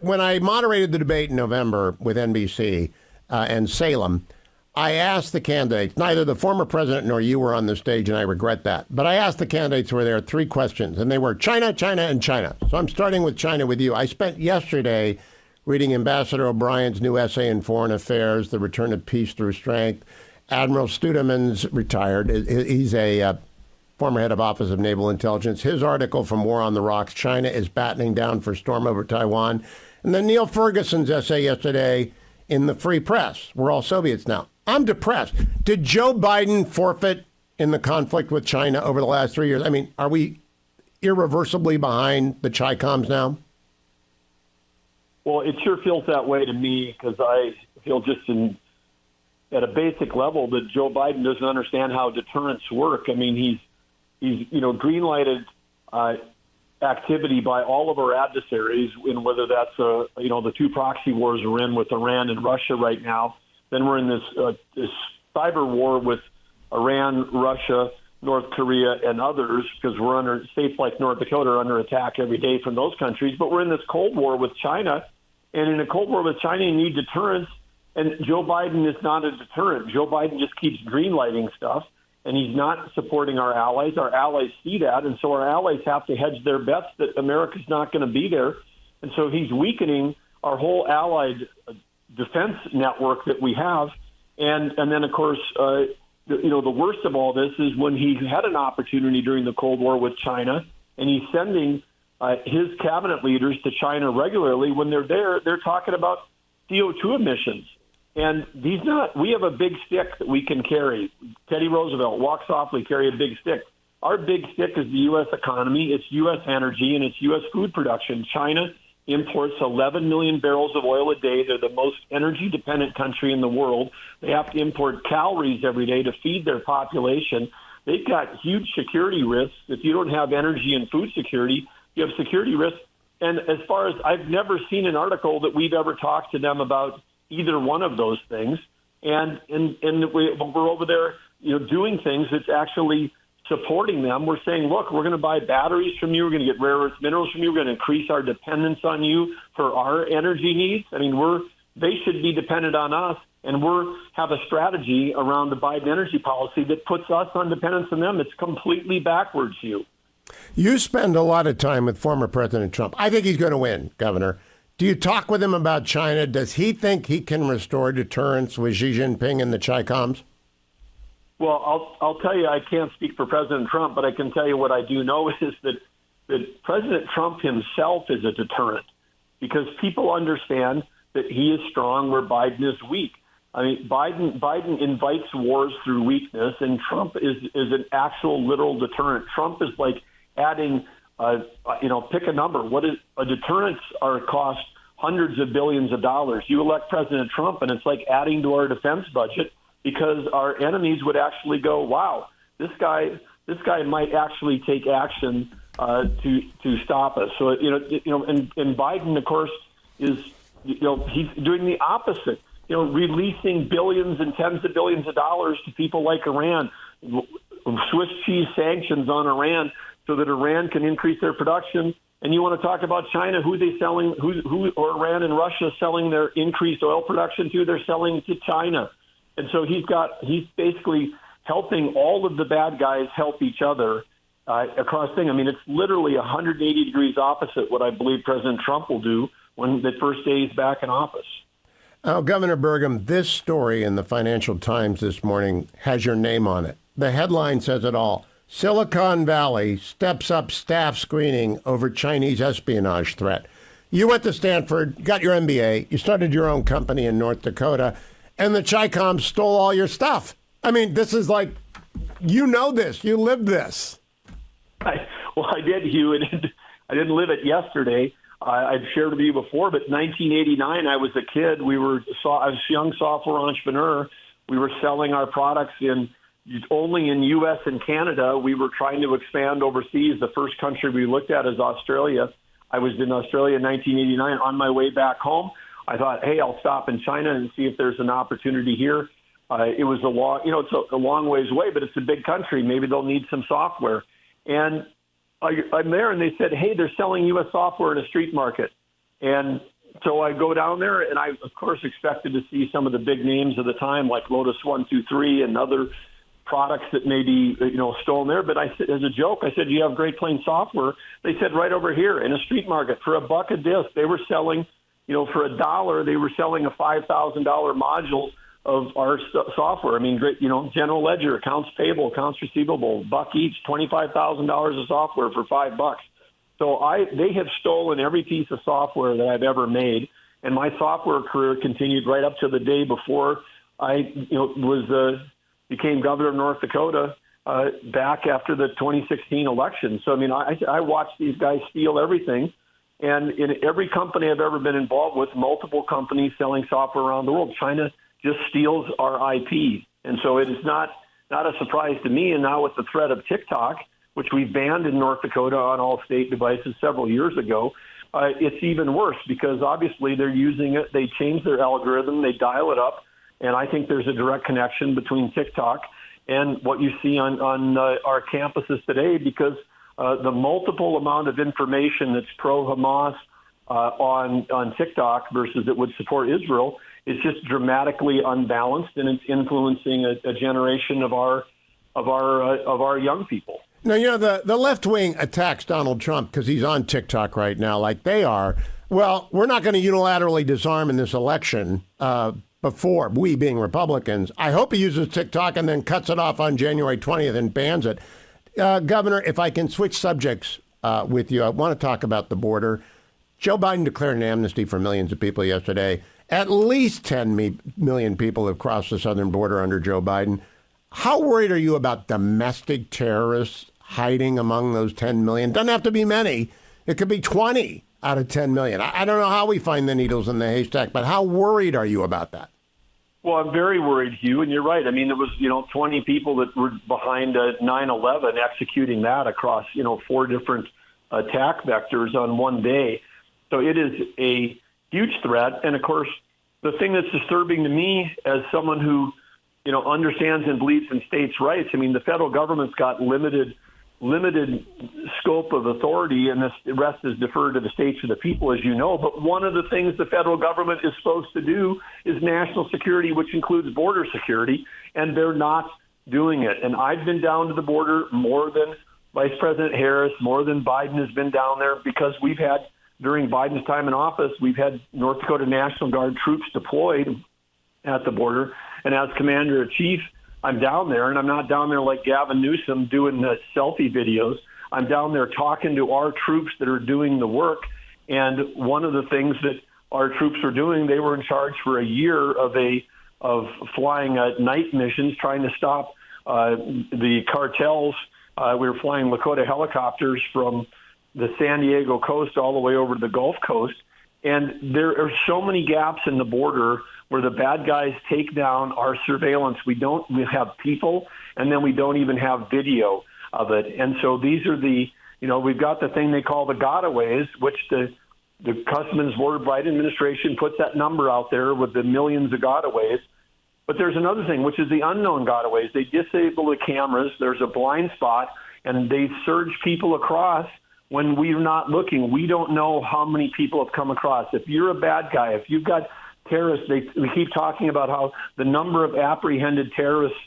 when I moderated the debate in November with NBC and Salem, I asked the candidates, neither the former president nor you were on the stage, and I regret that, but I asked the candidates who were there 3 questions, and they were China, China, and China. So I'm starting with China with you. I spent yesterday reading Ambassador O'Brien's new essay in Foreign Affairs, The Return of Peace Through Strength. Admiral Studeman's retired. He's a former head of Office of Naval Intelligence. His article from War on the Rocks, China is battening down for storm over Taiwan. And then Neil Ferguson's essay yesterday in the Free Press. We're all Soviets now. I'm depressed. Did Joe Biden forfeit in the conflict with China over the last 3 years? I mean, are we irreversibly behind the Chi-Coms now? Well, it sure feels that way to me because I feel just at a basic level that Joe Biden doesn't understand how deterrence work. I mean, he's green-lighted activity by all of our adversaries, in whether that's the 2 proxy wars we're in with Iran and Russia right now. Then we're in this cyber war with Iran, Russia, North Korea, and others, because we're under states like North Dakota are under attack every day from those countries. But we're in this Cold War with China, and in a Cold War with China, you need deterrence. And Joe Biden is not a deterrent. Joe Biden just keeps green-lighting stuff, and he's not supporting our allies. Our allies see that, and so our allies have to hedge their bets that America's not going to be there. And so he's weakening our whole allied defense network that we have. And then, of course, the worst of all this is when he had an opportunity during the Cold War with China, and he's sending his cabinet leaders to China regularly. When they're there, they're talking about CO2 emissions. And we have a big stick that we can carry. Teddy Roosevelt, walk softly, carry a big stick. Our big stick is the U.S. economy, it's U.S. energy, and it's U.S. food production. China imports 11 million barrels of oil a day. They're the most energy-dependent country in the world. They have to import calories every day to feed their population. They've got huge security risks. If you don't have energy and food security, you have security risks. And as far as I've never seen an article that we've ever talked to them about either one of those things. And we're over there, doing things that's actually supporting them. We're saying, look, we're going to buy batteries from you. We're going to get rare earth minerals from you. We're going to increase our dependence on you for our energy needs. I mean, they should be dependent on us, and have a strategy around the Biden energy policy that puts us on dependence on them. It's completely backwards, Hugh. You spend a lot of time with former President Trump. I think he's going to win, Governor. Do you talk with him about China? Does he think he can restore deterrence with Xi Jinping and the Chi-Coms? Well, I'll tell you, I can't speak for President Trump, but I can tell you what I do know is that President Trump himself is a deterrent, because people understand that he is strong where Biden is weak. I mean, Biden invites wars through weakness, and Trump is an actual literal deterrent. Trump is like adding, pick a number. What is a deterrence? Cost hundreds of billions of dollars. You elect President Trump, and it's like adding to our defense budget, because our enemies would actually go, wow, this guy might actually take action to stop us. So and Biden, of course, is he's doing the opposite. Releasing billions and tens of billions of dollars to people like Iran, Swiss cheese sanctions on Iran, so that Iran can increase their production. And you want to talk about China? Who are they selling? Who or Iran and Russia selling their increased oil production to? They're selling to China. And so he's basically helping all of the bad guys help each other across things. I mean, it's literally 180 degrees opposite what I believe President Trump will do when the first day he's back in office. Oh, Governor Burgum, this story in the Financial Times this morning has your name on it. The headline says it all. Silicon Valley steps up staff screening over Chinese espionage threat. You went to Stanford, got your MBA, you started your own company in North Dakota, and the Chi-Coms stole all your stuff. I mean, this is like, this, you lived this. I did, Hugh. I didn't live it yesterday. I've shared with you before, but 1989, I was a kid. I was a young software entrepreneur. We were selling our products only in U.S. and Canada. We were trying to expand overseas. The first country we looked at is Australia. I was in Australia in 1989. On my way back home, I thought, hey, I'll stop in China and see if there's an opportunity here. It was it's a long ways away, but it's a big country. Maybe they'll need some software. And I'm there, and they said, hey, they're selling U.S. software in a street market. And So I go down there, and I, of course, expected to see some of the big names of the time, like Lotus 123 and other products that may be, stolen there. But I said, as a joke, I said, "Do you have Great Plains software?" They said, "Right over here in a street market for $1 a disc." They were selling, for $1, they were selling a $5,000 module of our software. I mean, great, general ledger, accounts payable, accounts receivable, $1 each, $25,000 of software for $5. So they have stolen every piece of software that I've ever made, and my software career continued right up to the day before I, became governor of North Dakota back after the 2016 election. So I mean, I watched these guys steal everything, and in every company I've ever been involved with, multiple companies selling software around the world, China just steals our IP, and so it is not a surprise to me. And now with the threat of TikTok, which we banned in North Dakota on all state devices several years ago, it's even worse because obviously they're using it. They change their algorithm, they dial it up, and I think there's a direct connection between TikTok and what you see on our campuses today, because the multiple amount of information that's pro-Hamas on TikTok versus that would support Israel is just dramatically unbalanced, and it's influencing a generation of our young people. Now, the left wing attacks Donald Trump because he's on TikTok right now, like they are. Well, we're not going to unilaterally disarm in this election before, we being Republicans. I hope he uses TikTok and then cuts it off on January 20th and bans it. Governor, if I can switch subjects with you, I want to talk about the border. Joe Biden declared an amnesty for millions of people yesterday. At least 10 million people have crossed the southern border under Joe Biden. How worried are you about domestic terrorists hiding among those 10 million? Doesn't have to be many. It could be 20 out of 10 million. I don't know how we find the needles in the haystack, but how worried are you about that? Well, I'm very worried, Hugh, and you're right. I mean, it was, 20 people that were behind 9/11 executing that across, 4 different attack vectors on one day. So it is a huge threat. And, of course, the thing that's disturbing to me as someone who, understands and believes in states' rights, I mean, the federal government's got limited scope of authority, and the rest is deferred to the states or the people, as you know. But one of the things the federal government is supposed to do is national security, which includes border security, and they're not doing it. And I've been down to the border more than Vice President Harris, more than Biden has been down there, because we've had, during Biden's time in office, we've had North Dakota National Guard troops deployed at the border. And as Commander-in-Chief, I'm down there, and I'm not down there like Gavin Newsom doing the selfie videos. I'm down there talking to our troops that are doing the work. And one of the things that our troops were doing, they were in charge for a year of flying night missions, trying to stop the cartels. We were flying Lakota helicopters from the San Diego coast all the way over to the Gulf Coast. And there are so many gaps in the border where the bad guys take down our surveillance. We have people, and then we don't even have video of it. And so these are we've got the thing they call the gotaways, which the Customs and Border Biden administration puts that number out there with the millions of gotaways. But there's another thing, which is the unknown gotaways. They disable the cameras. There's a blind spot, and they surge people across when we're not looking. We don't know how many people have come across. If you're a bad guy, if you've got terrorists, we keep talking about how the number of apprehended terrorists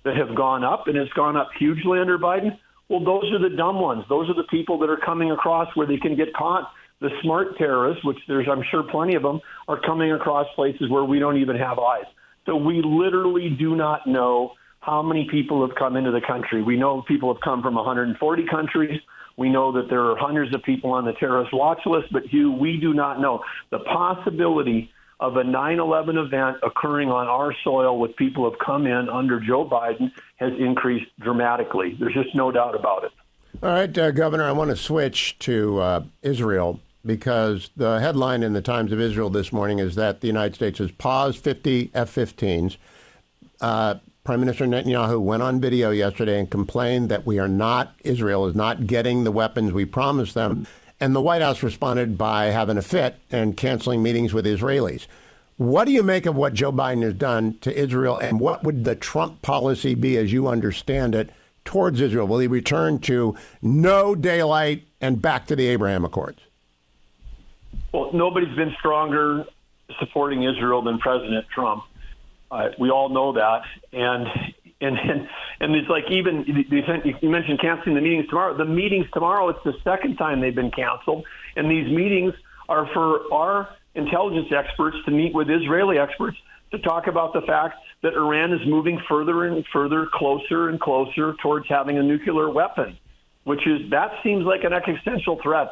that have gone up, and it's gone up hugely under Biden. Well, those are the dumb ones. Those are the people that are coming across where they can get caught. The smart terrorists, which there's, I'm sure, plenty of them, are coming across places where we don't even have eyes. So we literally do not know how many people have come into the country. We know people have come from 140 countries. We know that there are hundreds of people on the terrorist watch list. But, Hugh, we do not know. The possibility of a 9/11 event occurring on our soil with people who have come in under Joe Biden has increased dramatically. There's just no doubt about it. All right, Governor, I want to switch to Israel, because the headline in the Times of Israel this morning is that the United States has paused 50 F-15s. Prime Minister Netanyahu went on video yesterday and complained that Israel is not getting the weapons we promised them. And the White House responded by having a fit and canceling meetings with Israelis. What do you make of what Joe Biden has done to Israel, and what would the Trump policy be, as you understand it, towards Israel? Will he return to no daylight and back to the Abraham Accords? Well, nobody's been stronger supporting Israel than President Trump. We all know that, and it's like, even you mentioned canceling the meetings tomorrow. The meetings tomorrow, it's the second time they've been canceled, and these meetings are for our intelligence experts to meet with Israeli experts to talk about the fact that Iran is moving further and further, closer and closer towards having a nuclear weapon, that seems like an existential threat.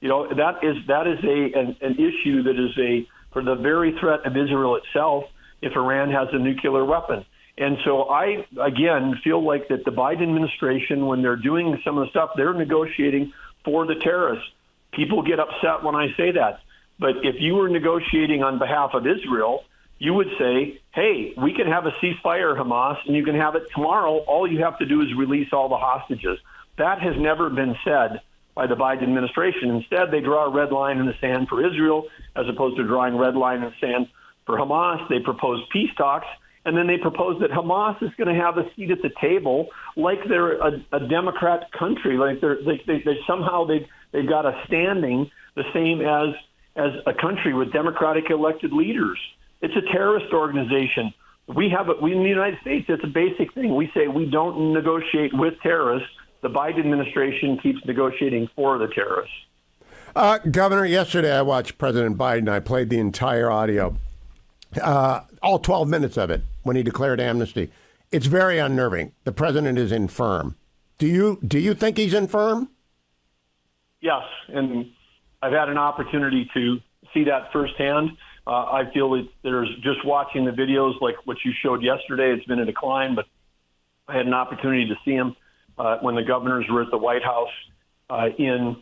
That is an issue that is for the very threat of Israel itself if Iran has a nuclear weapon. And so I, again, feel like that the Biden administration, when they're doing some of the stuff, they're negotiating for the terrorists. People get upset when I say that. But if you were negotiating on behalf of Israel, you would say, hey, we can have a ceasefire, Hamas, and you can have it tomorrow. All you have to do is release all the hostages. That has never been said by the Biden administration. Instead, they draw a red line in the sand for Israel as opposed to drawing a red line in the sand for Hamas. They propose peace talks, and then they propose that Hamas is going to have a seat at the table like they're a Democrat country, like they somehow they've got a standing the same as a country with democratic elected leaders. It's a terrorist organization. We in the United States, it's a basic thing. We say we don't negotiate with terrorists. The Biden administration keeps negotiating for the terrorists. Governor, yesterday I watched President Biden. I played the entire audio, all 12 minutes of it, when he declared amnesty. It's very unnerving. The president is infirm. Do you think he's infirm? Yes, and I've had an opportunity to see that firsthand. I feel that there's just watching the videos like what you showed yesterday. It's been a decline, but I had an opportunity to see him when the governors were at the White House in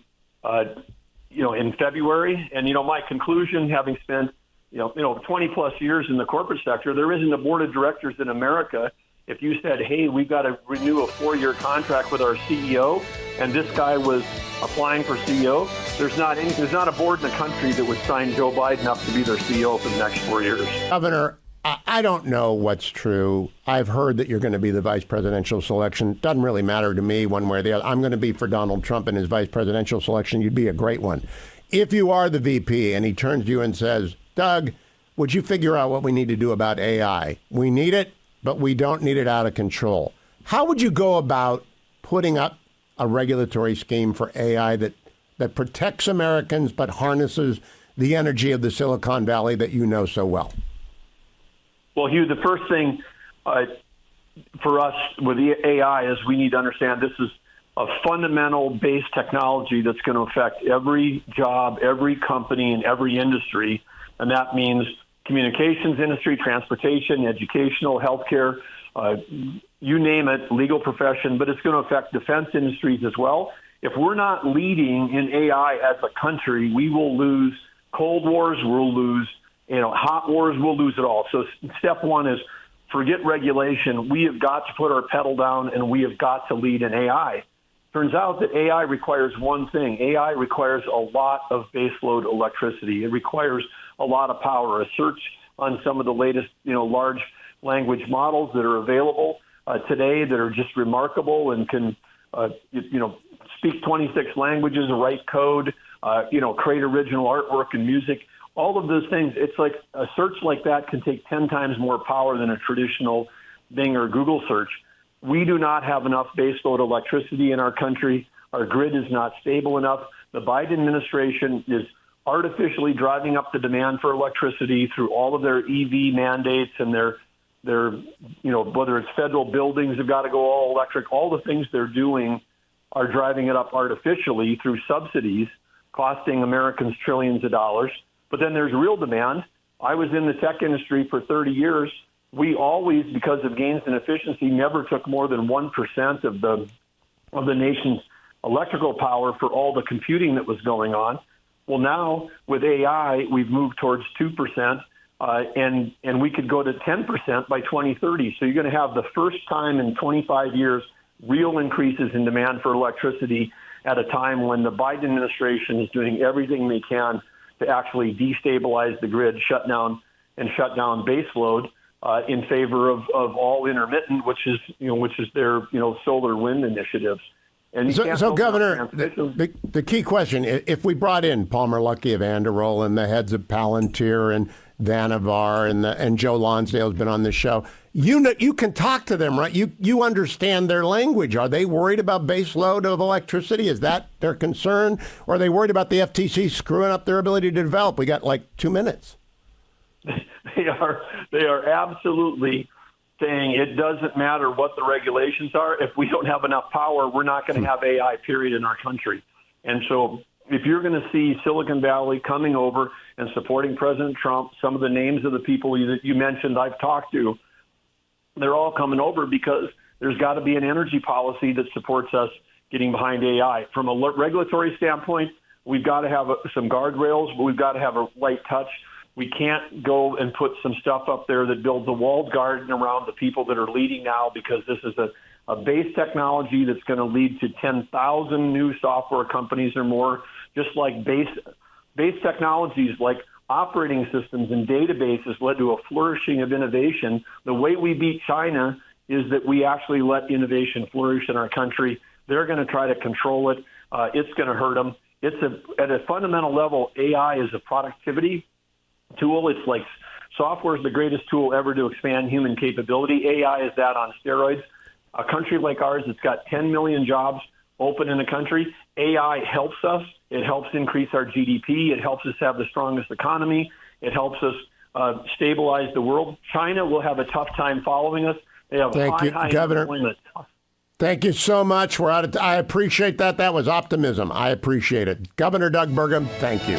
February. And my conclusion, having spent 20 plus years in the corporate sector, there isn't a board of directors in America. If you said, hey, we've got to renew a 4-year contract with our CEO, and this guy was applying for CEO, there's not a board in the country that would sign Joe Biden up to be their CEO for the next 4 years. Governor, I don't know what's true. I've heard that you're going to be the vice presidential selection. Doesn't really matter to me one way or the other. I'm going to be for Donald Trump in his vice presidential selection. You'd be a great one. If you are the VP and he turns to you and says, Doug, would you figure out what we need to do about AI? We need it, but we don't need it out of control. How would you go about putting up a regulatory scheme for AI that protects Americans but harnesses the energy of the Silicon Valley that you know so well? Well, Hugh, the first thing for us with the AI is we need to understand this is a fundamental base technology that's going to affect every job, every company, and every industry. And that means communications industry, transportation, educational, healthcare, you name it, legal profession, but it's going to affect defense industries as well. If we're not leading in AI as a country, we will lose Cold Wars, we'll lose hot wars, we'll lose it all. So step one is forget regulation. We have got to put our pedal down, and we have got to lead in AI. Turns out that AI requires one thing. AI requires a lot of baseload electricity. It requires a lot of power. A search on some of the latest, large language models that are available today that are just remarkable and can, speak 26 languages, write code, create original artwork and music. All of those things, it's like a search like that can take 10 times more power than a traditional Bing or Google search. We do not have enough baseload electricity in our country. Our grid is not stable enough. The Biden administration is artificially driving up the demand for electricity through all of their EV mandates and their whether it's federal buildings have got to go all electric, all the things they're doing are driving it up artificially through subsidies, costing Americans trillions of dollars. But then there's real demand. I was in the tech industry for 30 years. We always, because of gains in efficiency, never took more than 1% of the nation's electrical power for all the computing that was going on. Well, now with AI, we've moved towards 2%, and we could go to 10% by 2030. So you're going to have the first time in 25 years real increases in demand for electricity at a time when the Biden administration is doing everything they can to actually destabilize the grid, shut down baseload in favor of all intermittent, which is their solar wind initiatives. And you can't So build enough Governor, transmission. the key question, if we brought in Palmer Luckey of Anderol and the heads of Palantir and Vanavar and Joe Lonsdale's been on the show, you can talk to them, right? You understand their language. Are they worried about base load of electricity? Is that their concern? Or are they worried about the FTC screwing up their ability to develop? We got like 2 minutes. They are absolutely saying it doesn't matter what the regulations are. If we don't have enough power, we're not going to have AI, period, in our country. And so if you're going to see Silicon Valley coming over and supporting President Trump, some of the names of the people that you mentioned I've talked to, they're all coming over because there's got to be an energy policy that supports us getting behind AI. From a regulatory standpoint, we've got to have some guardrails, but we've got to have a light touch. We can't go and put some stuff up there that builds a walled garden around the people that are leading now, because this is a base technology that's going to lead to 10,000 new software companies or more, just like base technologies like operating systems and databases led to a flourishing of innovation. The way we beat China is that we actually let innovation flourish in our country. They're going to try to control it. It's going to hurt them. At a fundamental level, AI is a productivity tool. It's like software is the greatest tool ever to expand human capability. AI is that on steroids. A country like ours that's got 10 million jobs open in the country, AI helps us. It helps increase our GDP. It helps us have the strongest economy. It helps us stabilize the world. China will have a tough time following us. They have high Governor. Unemployment. Thank you so much. We're out of I appreciate that. That was optimism. I appreciate it. Governor Doug Burgum, thank you.